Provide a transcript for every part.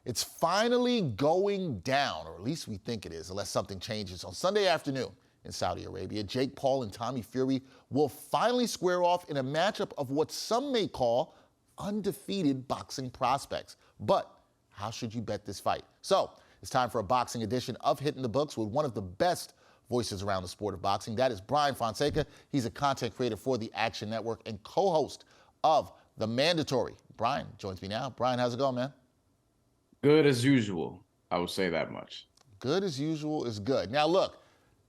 It's finally going down, or at least we think it is, unless something changes. On Sunday afternoon in Saudi Arabia, Jake Paul and Tommy Fury will finally square off in a matchup of what some may call undefeated boxing prospects. But how should you bet this fight? So it's time for a boxing edition of Hitting the Books with one of the best voices around the sport of boxing. That is Bryan Fonseca. He's a content creator for the Action Network and co-host of The Mandatory. Bryan joins me now. Bryan, how's it going, man? Good as usual. I will say that much. Good as usual is good. Now, look,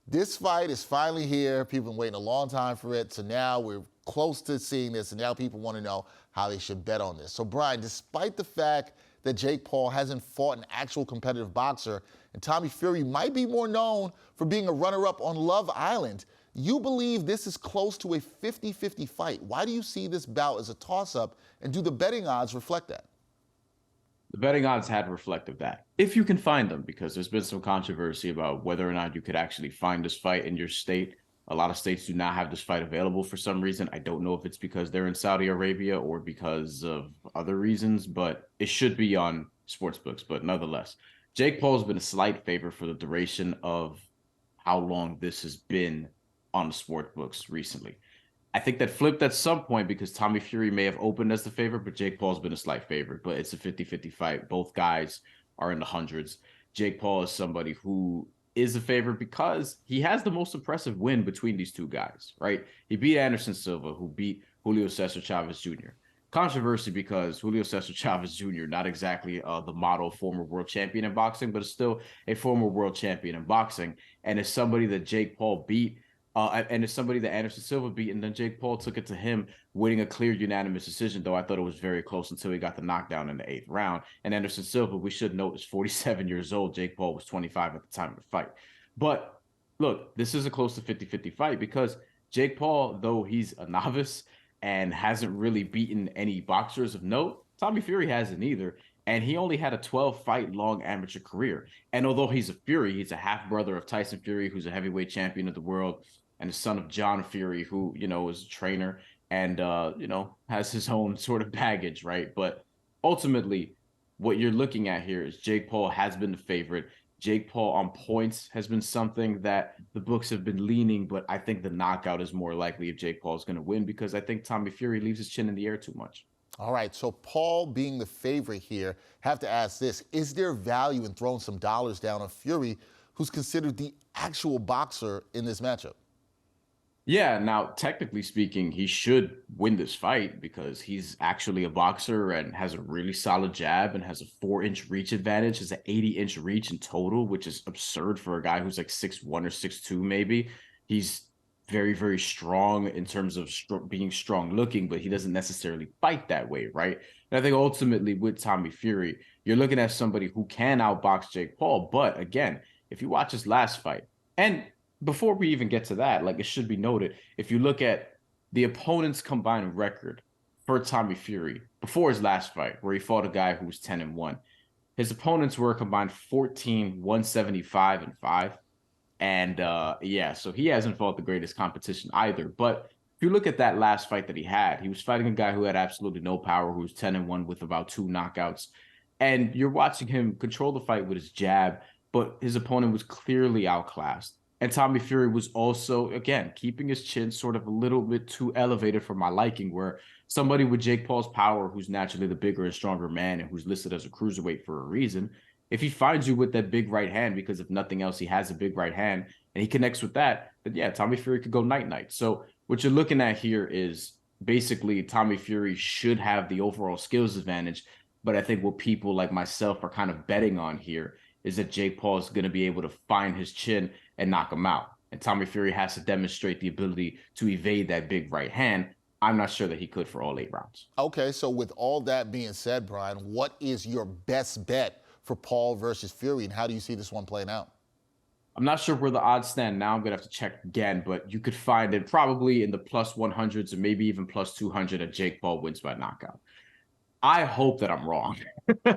this fight is finally here. People have been waiting a long time for it. So now we're close to seeing this, and now people want to know how they should bet on this. So, Bryan, despite the fact that Jake Paul hasn't fought an actual competitive boxer, and Tommy Fury might be more known for being a runner-up on Love Island, you believe this is close to a 50-50 fight. Why do you see this bout as a toss-up, and do the betting odds reflect that? The betting odds had reflected that. If you can find them, because there's been some controversy about whether or not you could actually find this fight in your state. A lot of states do not have this fight available for some reason. I don't know if it's because they're in Saudi Arabia or because of other reasons, but it should be on sportsbooks. But nonetheless, Jake Paul has been a slight favorite for the duration of how long this has been on the sportsbooks recently. I think that flipped at some point because Tommy Fury may have opened as the favorite, but Jake Paul's been a slight favorite. But it's a 50-50 fight. Both guys are in the hundreds. Jake Paul is somebody who is a favorite because he has the most impressive win between these two guys, right? He beat Anderson Silva, who beat Julio Cesar Chavez Jr. Controversy because Julio Cesar Chavez Jr., not exactly the model former world champion in boxing, but is still a former world champion in boxing, and is somebody that Jake Paul beat. And it's somebody that Anderson Silva beat, and then Jake Paul took it to him, winning a clear unanimous decision, though I thought it was very close until he got the knockdown in the 8th round. And Anderson Silva, we should note, is 47 years old. Jake Paul was 25 at the time of the fight. But look, this is a close to 50-50 fight because Jake Paul, though he's a novice and hasn't really beaten any boxers of note, Tommy Fury hasn't either. And he only had a 12-fight-long amateur career. And although he's a Fury, he's a half-brother of Tyson Fury, who's a heavyweight champion of the world, and the son of John Fury, who, is a trainer and, has his own sort of baggage, right? But ultimately, what you're looking at here is Jake Paul has been the favorite. Jake Paul on points has been something that the books have been leaning, but I think the knockout is more likely if Jake Paul is going to win because I think Tommy Fury leaves his chin in the air too much. All right, so Paul being the favorite here, have to ask this. Is there value in throwing some dollars down on Fury, who's considered the actual boxer in this matchup? Yeah, now, technically speaking, he should win this fight because he's actually a boxer and has a really solid jab and has a 4-inch reach advantage, has an 80-inch reach in total, which is absurd for a guy who's like 6'1" or 6'2" maybe. He's very, very strong in terms of being strong looking, but he doesn't necessarily fight that way, right? And I think ultimately with Tommy Fury, you're looking at somebody who can outbox Jake Paul. But again, if you watch his last fight, and before we even get to that, like it should be noted, if you look at the opponent's combined record for Tommy Fury before his last fight, where he fought a guy who was 10-1, his opponents were combined 14, 175, and 5. And so he hasn't fought the greatest competition either. But if you look at that last fight that he was fighting a guy who had absolutely no power, who was 10-1 with about 2 knockouts. And you're watching him control the fight with his jab, but his opponent was clearly outclassed. And Tommy Fury was also, again, keeping his chin sort of a little bit too elevated for my liking, where somebody with Jake Paul's power, who's naturally the bigger and stronger man and who's listed as a cruiserweight for a reason, if he finds you with that big right hand, because if nothing else, he has a big right hand, and he connects with that, then yeah, Tommy Fury could go night-night. So what you're looking at here is basically Tommy Fury should have the overall skills advantage, but I think what people like myself are kind of betting on here is that Jake Paul is going to be able to find his chin and knock him out. And Tommy Fury has to demonstrate the ability to evade that big right hand. I'm not sure that he could for all 8 rounds. Okay, so with all that being said, Bryan, what is your best bet for Paul versus Fury, and how do you see this one playing out? I'm not sure where the odds stand now. I'm going to have to check again, but you could find it probably in the plus 100s or maybe even plus 200 that Jake Paul wins by knockout. I hope that I'm wrong,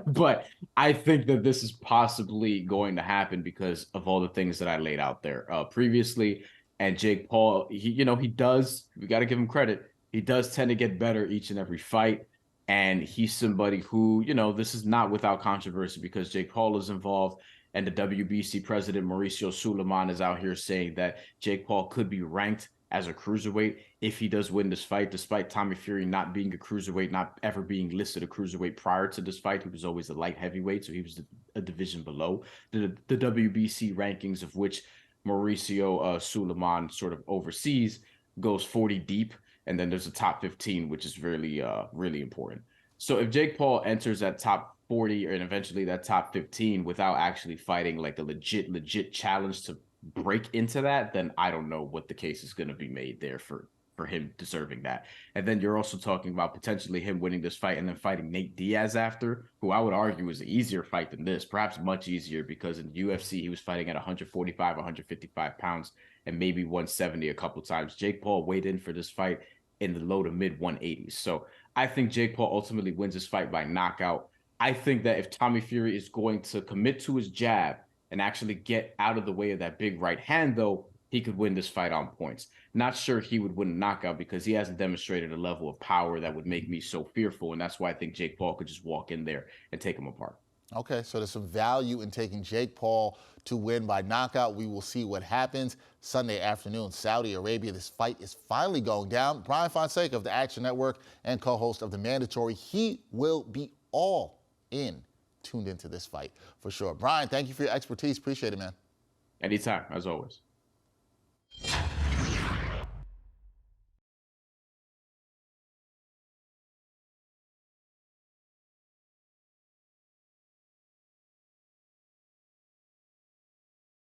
but I think that this is possibly going to happen because of all the things that I laid out there previously. And Jake Paul, he does, we got to give him credit. He does tend to get better each and every fight. And he's somebody who, this is not without controversy because Jake Paul is involved. And the WBC president, Mauricio Suleiman, is out here saying that Jake Paul could be ranked as a cruiserweight if he does win this fight, despite Tommy Fury not being a cruiserweight, not ever being listed a cruiserweight prior to this fight. He was always a light heavyweight, so he was a division below the WBC rankings, of which Mauricio Suleiman sort of oversees, goes 40 deep. And then there's a top 15, which is really, really important. So if Jake Paul enters that top 40 and eventually that top 15 without actually fighting like a legit challenge to break into that, then I don't know what the case is going to be made there for him deserving that. And then you're also talking about potentially him winning this fight and then fighting Nate Diaz after, who I would argue is an easier fight than this, perhaps much easier, because in UFC he was fighting at 145, 155 pounds and maybe 170 a couple times. Jake Paul weighed in for this fight in the low to mid 180s. So I think Jake Paul ultimately wins this fight by knockout. I think that if Tommy Fury is going to commit to his jab and actually get out of the way of that big right hand, though, he could win this fight on points. Not sure he would win a knockout because he hasn't demonstrated a level of power that would make me so fearful. And that's why I think Jake Paul could just walk in there and take him apart. Okay, so there's some value in taking Jake Paul to win by knockout. We will see what happens Sunday afternoon, Saudi Arabia. This fight is finally going down. Bryan Fonseca of the Action Network and co-host of The Mandatory, he will be all in, tuned into this fight for sure. Bryan, thank you for your expertise. Appreciate it, man. Anytime, as always.